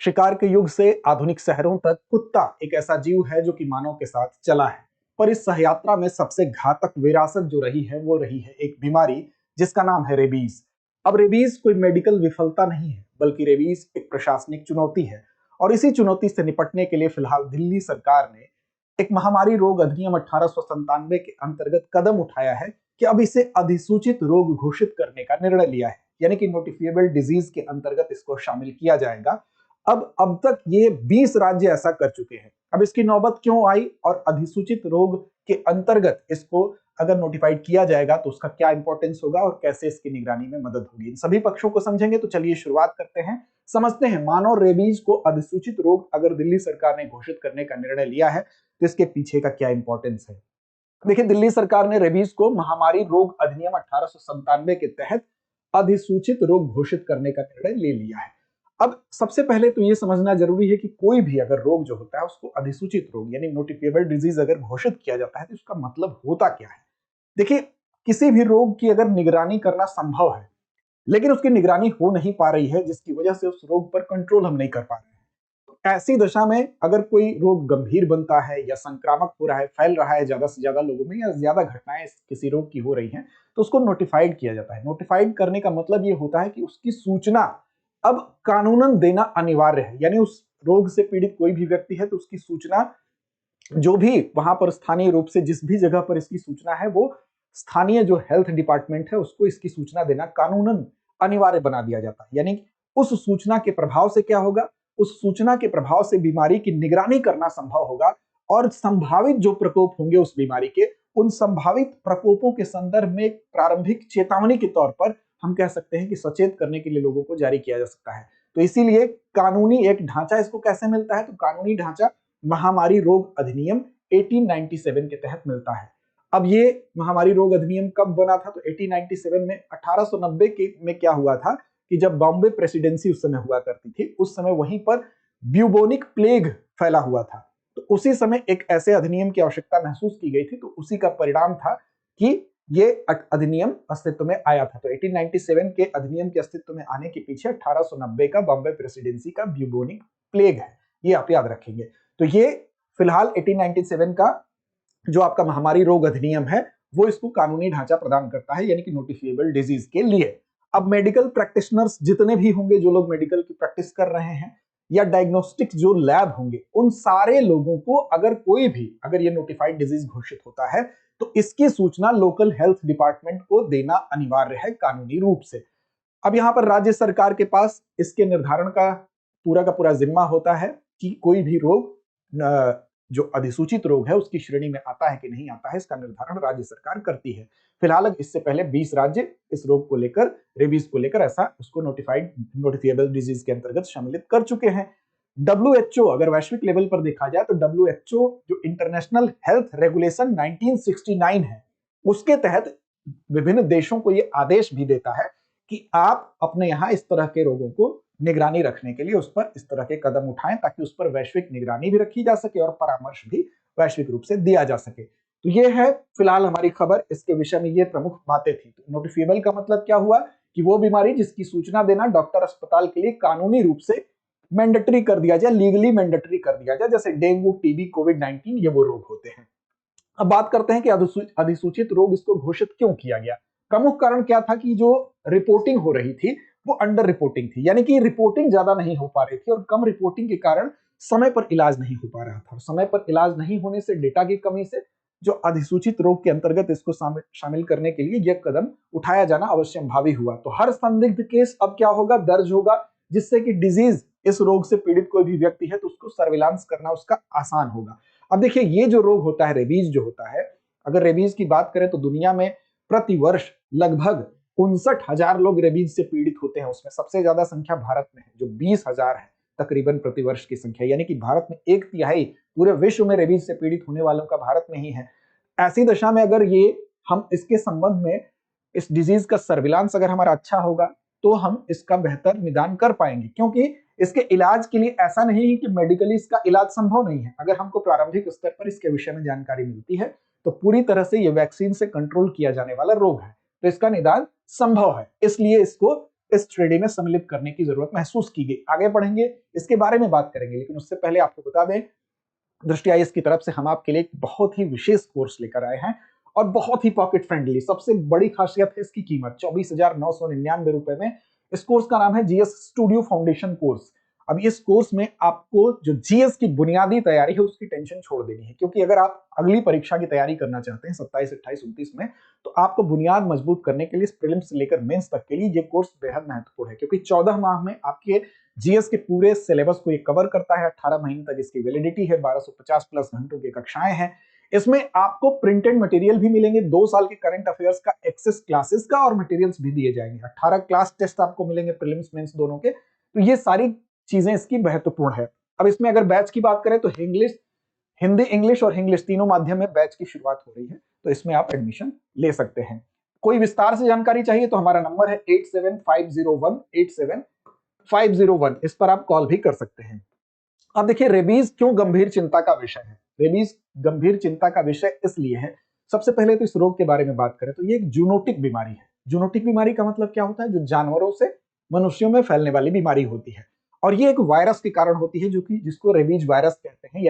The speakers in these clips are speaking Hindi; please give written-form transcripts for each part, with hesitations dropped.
शिकार के युग से आधुनिक शहरों तक कुत्ता एक ऐसा जीव है जो कि मानव के साथ चला है। पर इस सहयात्रा में सबसे घातक विरासत जो रही है वो रही है एक बीमारी जिसका नाम है रेबीज। अब रेबीज कोई मेडिकल विफलता नहीं है, बल्कि रेबीज एक प्रशासनिक चुनौती है। और इसी चुनौती से निपटने के लिए फिलहाल दिल्ली सरकार ने एक महामारी रोग अधिनियम 1897 के अंतर्गत कदम उठाया है कि अब इसे अधिसूचित रोग घोषित करने का निर्णय लिया है, यानी कि नोटिफिएबल डिजीज के अंतर्गत इसको शामिल किया जाएगा। अब तक ये 20 राज्य ऐसा कर चुके हैं। अब इसकी नौबत क्यों आई और अधिसूचित रोग के अंतर्गत इसको अगर नोटिफाइड किया जाएगा तो उसका क्या इंपॉर्टेंस होगा और कैसे इसकी निगरानी में मदद होगी, इन सभी पक्षों को समझेंगे। तो चलिए शुरुआत करते हैं, समझते हैं मानव रेबीज को अधिसूचित रोग अगर दिल्ली सरकार ने घोषित करने का निर्णय लिया है तो इसके पीछे का क्या इंपॉर्टेंस है। देखिए, दिल्ली सरकार ने रेबीज को महामारी रोग अधिनियम 1897 के तहत अधिसूचित रोग घोषित करने का निर्णय ले लिया है। अब सबसे पहले तो ये समझना जरूरी है कि कोई भी अगर रोग जो होता है उसको अधिसूचित रोग यानी नोटिफिएबल डिजीज अगर घोषित किया जाता है तो उसका मतलब होता क्या है। देखिए, किसी भी रोग की अगर निगरानी करना संभव है लेकिन उसकी निगरानी हो नहीं पा रही है, जिसकी वजह से उस रोग पर कंट्रोल हम नहीं कर पा रहे हैं, तो ऐसी दशा में अगर कोई रोग गंभीर बनता है या संक्रामक हो रहा है, फैल रहा है ज्यादा से ज्यादा लोगों में या ज्यादा घटनाएं किसी रोग की हो रही हैं, तो उसको नोटिफाइड किया जाता है। नोटिफाइड करने का मतलब ये होता है कि उसकी सूचना अब कानूनन देना अनिवार्य है, यानी उस रोग से पीड़ित कोई भी व्यक्ति है तो उसकी सूचना जो भी वहां पर स्थानीय रूप से जिस भी जगह पर इसकी सूचना है वो स्थानीय जो हेल्थ डिपार्टमेंट है उसको इसकी सूचना देना कानूनन अनिवार्य बना दिया जाता है। यानी उस सूचना के प्रभाव से क्या होगा, उस सूचना के प्रभाव से बीमारी की निगरानी करना संभव होगा और संभावित जो प्रकोप होंगे उस बीमारी के, उन संभावित प्रकोपों के संदर्भ में एक प्रारंभिक चेतावनी के तौर पर हम कह सकते हैं कि सचेत करने के लिए लोगों को जारी किया जा सकता है। तो इसीलिए कानूनी एक ढांचा इसको कैसे मिलता है, तो कानूनी ढांचा महामारी रोग अधिनियम 1897 के तहत मिलता है। अब ये महामारी रोग अधिनियम कब बना था, तो 1897 में 1890 के में क्या हुआ था कि जब बॉम्बे प्रेसिडेंसी उस समय हुआ करती थी, उस समय वहीं पर ब्यूबोनिक प्लेग फैला हुआ था। तो उसी समय एक ऐसे अधिनियम की आवश्यकता महसूस की गई थी, तो उसी का परिणाम था कि ये अधिनियम अस्तित्व में आया था। तो 1897 के अधिनियम के अस्तित्व में आने के पीछे 1890 का बॉम्बे प्रेसिडेंसी का ब्यूबोनिक प्लेग है, ये आप याद रखेंगे। तो ये फिलहाल 1897 का जो आपका महामारी रोग अधिनियम है वो इसको कानूनी ढांचा प्रदान करता है, यानी कि नोटिफिएबल डिजीज के लिए। अब मेडिकल प्रैक्टिशनर्स जितने भी होंगे, जो लोग मेडिकल की प्रैक्टिस कर रहे हैं या डायग्नोस्टिक जो लैब होंगे, उन सारे लोगों को अगर कोई भी अगर ये नोटिफाइड डिजीज घोषित होता है तो इसकी सूचना लोकल हेल्थ डिपार्टमेंट को देना अनिवार्य है कानूनी रूप से। अब यहाँ पर राज्य सरकार के पास इसके निर्धारण का पूरा जिम्मा होता है कि कोई भी रोग जो अधिसूचित रोग है उसकी श्रेणी में आता है कि नहीं आता है, इसका निर्धारण राज्य सरकार करती है। फिलहाल इससे पहले 20 राज्य इस रोग को लेकर, रेबीज को लेकर ऐसा उसको नोटिफिएबल डिजीज के अंतर्गत सम्मिलित कर चुके हैं। WHO अगर वैश्विक लेवल पर देखा जाए तो WHO जो इंटरनेशनल हेल्थ रेगुलेशन 1969 है, उसके तहत विभिन्न देशों को ये आदेश भी देता है कि आप अपने यहाँ इस तरह के रोगों को निगरानी रखने के लिए उस पर इस तरह के कदम उठाएं ताकि उस पर वैश्विक निगरानी भी रखी जा सके और परामर्श भी वैश्विक रूप से दिया जा सके। तो ये है फिलहाल हमारी खबर, इसके विषय में ये प्रमुख बातें थी। तो नोटिफिएबल का मतलब क्या हुआ कि वो बीमारी जिसकी सूचना देना डॉक्टर अस्पताल के लिए कानूनी रूप से मैंडेटरी कर दिया जाए, लीगली मैंडेटरी कर दिया जाए, जैसे डेंगू, टीबी, कोविड-19 ये वो रोग होते हैं। अब बात करते हैं कि अधिसूचित रोग इसको घोषित क्यों किया गया। प्रमुख कारण क्या था कि जो रिपोर्टिंग हो रही थी वो अंडर रिपोर्टिंग थी, यानी कि रिपोर्टिंग ज्यादा नहीं हो पा रही थी और कम रिपोर्टिंग के कारण समय पर इलाज नहीं हो पा रहा था। समय पर इलाज नहीं होने से, डेटा की कमी से जो अधिसूचित रोग के अंतर्गत इसको शामिल करने के लिए यह कदम उठाया जाना अवश्यंभावी हुआ। तो हर संदिग्ध केस अब क्या होगा, दर्ज होगा, जिससे कि डिजीज इस रोग से पीड़ित कोई भी व्यक्ति है तो उसको सर्विलांस करना उसका आसान होगा। अब देखिए, ये जो रोग होता है रेबीज जो होता है, अगर रेबीज की बात करें तो दुनिया में प्रति वर्ष लगभग 59,000 लोग रेबीज से पीड़ित होते हैं। उसमें सबसे ज्यादा संख्या भारत में है जो 20,000 है तकरीबन प्रति वर्ष की संख्या, यानी कि भारत में 1/3 पूरे विश्व में रेबीज से पीड़ित होने वालों का भारत में ही है। ऐसी दशा में अगर ये हम इसके संबंध में इस डिजीज का सर्विलांस अगर हमारा अच्छा होगा तो हम इसका बेहतर निदान कर पाएंगे, क्योंकि इसके इलाज के लिए ऐसा नहीं है कि मेडिकली इसका इलाज संभव नहीं है। अगर हमको प्रारंभिक स्तर पर इसके विषय में जानकारी मिलती है तो पूरी तरह से ये वैक्सीन से कंट्रोल किया जाने वाला रोग है, तो इसका निदान संभव है। इसलिए इसको इस श्रेणी में सम्मिलित करने की जरूरत महसूस की गई। आगे बढ़ेंगे, इसके बारे में बात करेंगे, लेकिन उससे पहले आपको बता दें, दृष्टि आईएएस की तरफ से हम आपके लिए एक बहुत ही विशेष कोर्स लेकर आए हैं और बहुत ही पॉकेट फ्रेंडली। सबसे बड़ी खासियत है इसकी कीमत 24,999 रुपए में। इस कोर्स का नाम है जीएस स्टूडियो फाउंडेशन कोर्स। अब इस कोर्स में आपको जो जीएस की बुनियादी तैयारी है उसकी टेंशन छोड़ देनी है, क्योंकि अगर आप अगली परीक्षा की तैयारी करना चाहते हैं 27, 28, 29 में, तो आपको बुनियाद मजबूत करने के लिए प्रीलिम्स से लेकर मेंस तक के लिए ये कोर्स बेहद महत्वपूर्ण है, क्योंकि 14 माह में आपके जीएस के पूरे सिलेबस को ये कवर करता है। 18 महीने तक इसकी वैलिडिटी है, 1250 प्लस घंटों की कक्षाएं हैं। इसमें आपको प्रिंटेड मटेरियल भी मिलेंगे, 2 साल के करंट अफेयर्स का एक्सेस क्लासेस का और मटेरियल्स भी दिए जाएंगे। 18 क्लास टेस्ट आपको मिलेंगे, प्रीलिम्स मेंस दोनों के। तो ये सारी चीजें इसकी महत्वपूर्ण है। अब इसमें अगर बैच की बात करें तो हिंदी, इंग्लिश और इंग्लिश तीनों माध्यम में बैच की शुरुआत हो रही है, तो इसमें आप एडमिशन ले सकते हैं। कोई विस्तार से जानकारी चाहिए तो हमारा नंबर है 8750187501, इस पर आप कॉल भी कर सकते हैं। अब देखिए, रेबीज क्यों गंभीर चिंता का विषय है। रेबीज गंभीर चिंता का विषय इसलिए है, सबसे पहले तो इस रोग के बारे में बात करें तो ये एक जूनोटिक बीमारी है। जूनोटिक बीमारी का मतलब क्या होता है? जो जानवरों से मनुष्यों में फैलने वाली बीमारी होती है, और ये एक वायरस के कारण होती है, जो कि जिसको रेबीज वायरस कहते हैं,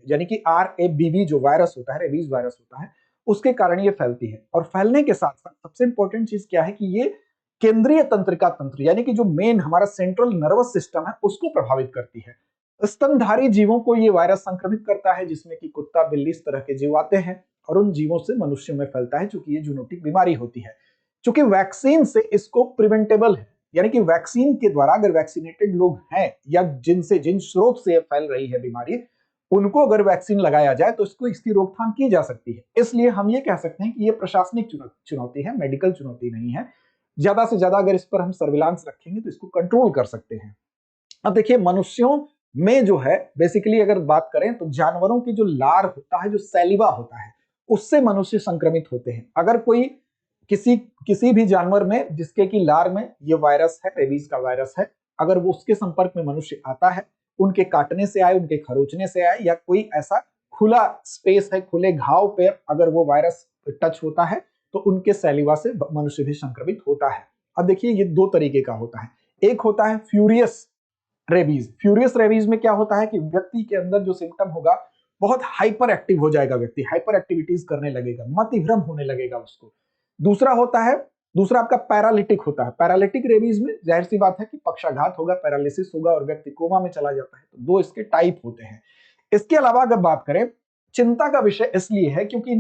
यानी कि RABV जो वायरस होता है, रेबीज वायरस होता है, उसके कारण ये फैलती है। और फैलने के साथ साथ सबसे इंपॉर्टेंट चीज क्या है कि ये केंद्रीय तंत्रिका तंत्र, यानी कि जो मेन हमारा सेंट्रल नर्वस सिस्टम है, उसको प्रभावित करती है। स्तनधारी जीवों को ये वायरस संक्रमित करता है, जिसमें कि कुत्ता, बिल्ली, इस तरह के जीव आते हैं और उन जीवों से मनुष्यों में फैलता है, चूंकि ये जूनोटिक बीमारी होती है। चूंकि वैक्सीन से इसको प्रिवेंटेबल है, यानी कि वैक्सीन के द्वारा अगर वैक्सीनेटेड लोग हैं या जिन स्रोत से फैल रही है बीमारी, उनको अगर वैक्सीन लगाया जाए तो इसकी रोकथाम की जा सकती है। इसलिए हम ये कह सकते हैं कि ये प्रशासनिक चुनौती है, मेडिकल चुनौती नहीं है। ज्यादा से ज्यादा अगर इस पर हम सर्विलांस रखेंगे तो इसको कंट्रोल कर सकते हैं। अब देखिए, मनुष्यों में जो है, बेसिकली अगर बात करें तो जानवरों की जो लार होता है, जो सैलिवा होता है, उससे मनुष्य संक्रमित होते हैं। अगर कोई किसी भी जानवर में जिसके की लार में ये वायरस है, रेबीज का वायरस है, अगर वो उसके संपर्क में मनुष्य आता है, उनके काटने से आए, उनके खरोचने से आए, या कोई ऐसा खुला स्पेस है, खुले घाव पे अगर वो वायरस टच होता है, तो उनके सैलिवा से मनुष्य भी संक्रमित होता है। अब देखिए, ये 2 तरीके का होता है। एक होता है फ्यूरियस रेबीज। फ्यूरियस रेबीज में क्या होता है कि व्यक्ति के अंदर जो सिम्टम होगा, बहुत हाइपर एक्टिव हो जाएगा, व्यक्ति हाइपर एक्टिविटीज करने लगेगा, मतिभ्रम होने लगेगा उसको। दूसरा आपका पैरालिटिक होता है। पैरालिटिक रेबीज में जाहिर सी बात है कि पक्षाघात होगा, पैरालिसिस होगा और व्यक्ति कोमा में चला जाता है। तो 2 इसके टाइप होते हैं। इसके अलावा अगर बात करें, चिंता का विषय इसलिए है क्योंकि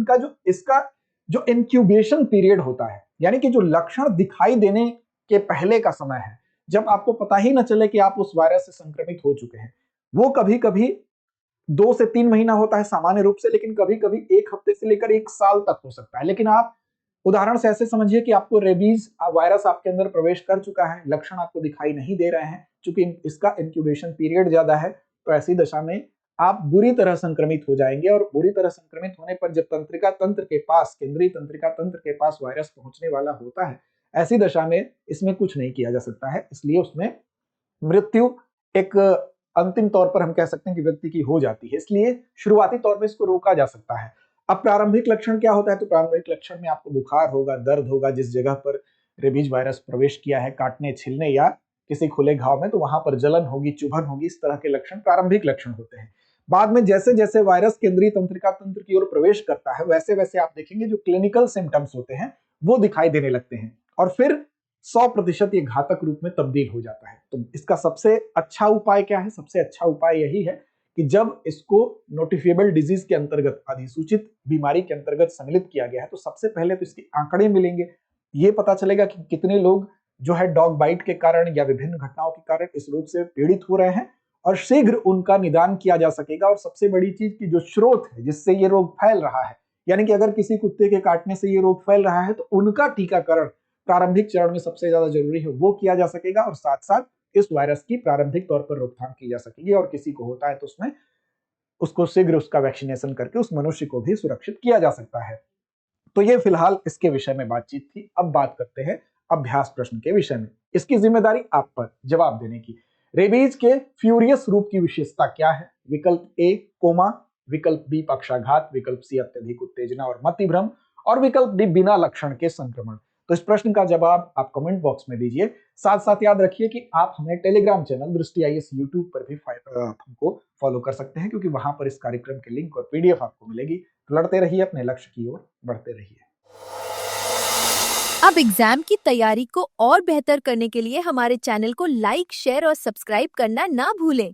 इसका जो इंक्यूबेशन पीरियड होता है, यानी कि जो लक्षण दिखाई देने के पहले का समय है, जब आपको पता ही न चले कि आप उस वायरस से संक्रमित हो चुके हैं, वो कभी कभी 2 से 3 महीना होता है सामान्य रूप से, लेकिन कभी कभी 1 हफ्ते से लेकर 1 साल तक हो सकता है। लेकिन आप उदाहरण से ऐसे समझिए कि आपको रेबीज वायरस आपके अंदर प्रवेश कर चुका है, लक्षण आपको दिखाई नहीं दे रहे हैं, क्योंकि इसका इंक्यूबेशन पीरियड ज्यादा है, तो ऐसी दशा में आप बुरी तरह संक्रमित हो जाएंगे। और बुरी तरह संक्रमित होने पर जब तंत्रिका तंत्र के पास, केंद्रीय तंत्रिका तंत्र के पास वायरस पहुंचने वाला होता है, ऐसी दशा में इसमें कुछ नहीं किया जा सकता है। इसलिए उसमें मृत्यु एक अंतिम तौर पर हम कह सकते हैं कि व्यक्ति की हो जाती है। इसलिए शुरुआती तौर पर इसको रोका जा सकता है। अब प्रारंभिक लक्षण क्या होता है? तो प्रारंभिक लक्षण में आपको बुखार होगा, दर्द होगा, जिस जगह पर रेबीज वायरस प्रवेश किया है, काटने, छीलने या किसी खुले घाव में, तो वहां पर जलन होगी, चुभन होगी, इस तरह के लक्षण प्रारंभिक लक्षण होते हैं। बाद में जैसे जैसे वायरस केंद्रीय तंत्रिका तंत्र की ओर प्रवेश करता है, वैसे वैसे आप देखेंगे जो क्लिनिकल सिम्टम्स होते हैं वो दिखाई देने लगते हैं, और फिर 100% ये घातक रूप में तब्दील हो जाता है। तो इसका सबसे अच्छा उपाय क्या है? सबसे अच्छा उपाय यही है कि जब इसको नोटिफिएबल डिजीज के अंतर्गत, अधिसूचित बीमारी के अंतर्गत सम्मिलित किया गया है, तो सबसे पहले तो इसके आंकड़े मिलेंगे। ये पता चलेगा कि कितने लोग जो है डॉग बाइट के कारण या विभिन्न घटनाओं के कारण इस रोग से पीड़ित हो रहे हैं, और शीघ्र उनका निदान किया जा सकेगा। और सबसे बड़ी चीज की जो स्रोत है जिससे ये रोग फैल रहा है, यानी कि अगर किसी कुत्ते के काटने से ये रोग फैल रहा है, तो उनका टीकाकरण प्रारंभिक चरण में सबसे ज्यादा जरूरी है, वो किया जा सकेगा। और साथ साथ इस वायरस की प्रारंभिक तौर पर रोकथाम की जा सकेगी, और किसी को होता है तो उसमें उसको शीघ्र उसका वैक्सीनेशन करके उस मनुष्य को भी सुरक्षित किया जा सकता है। तो ये फिलहाल इसके विषय में बातचीत थी। अब बात करते हैं अभ्यास प्रश्न के विषय में। इसकी जिम्मेदारी आप पर जवाब देने की। रेबीज के फ्यूरियस रूप की विशेषता क्या है? विकल्प ए कोमा, विकल्प बी पक्षाघात, विकल्प सी अत्यधिक उत्तेजना और मतिभ्रम, और विकल्प डी बिना लक्षण के संक्रमण। तो इस प्रश्न का जवाब आप कमेंट बॉक्स में दीजिए। साथ साथ याद रखिए कि आप हमें टेलीग्राम चैनल दृष्टि आईएएस यूट्यूब पर भी हमको फॉलो कर सकते हैं, क्योंकि वहां पर इस कार्यक्रम के लिंक और पीडीएफ आपको मिलेगी। तो लड़ते रहिए, अपने लक्ष्य की ओर बढ़ते रहिए। अब एग्जाम की तैयारी को और बेहतर करने के लिए हमारे चैनल को लाइक, शेयर और सब्सक्राइब करना ना भूलें।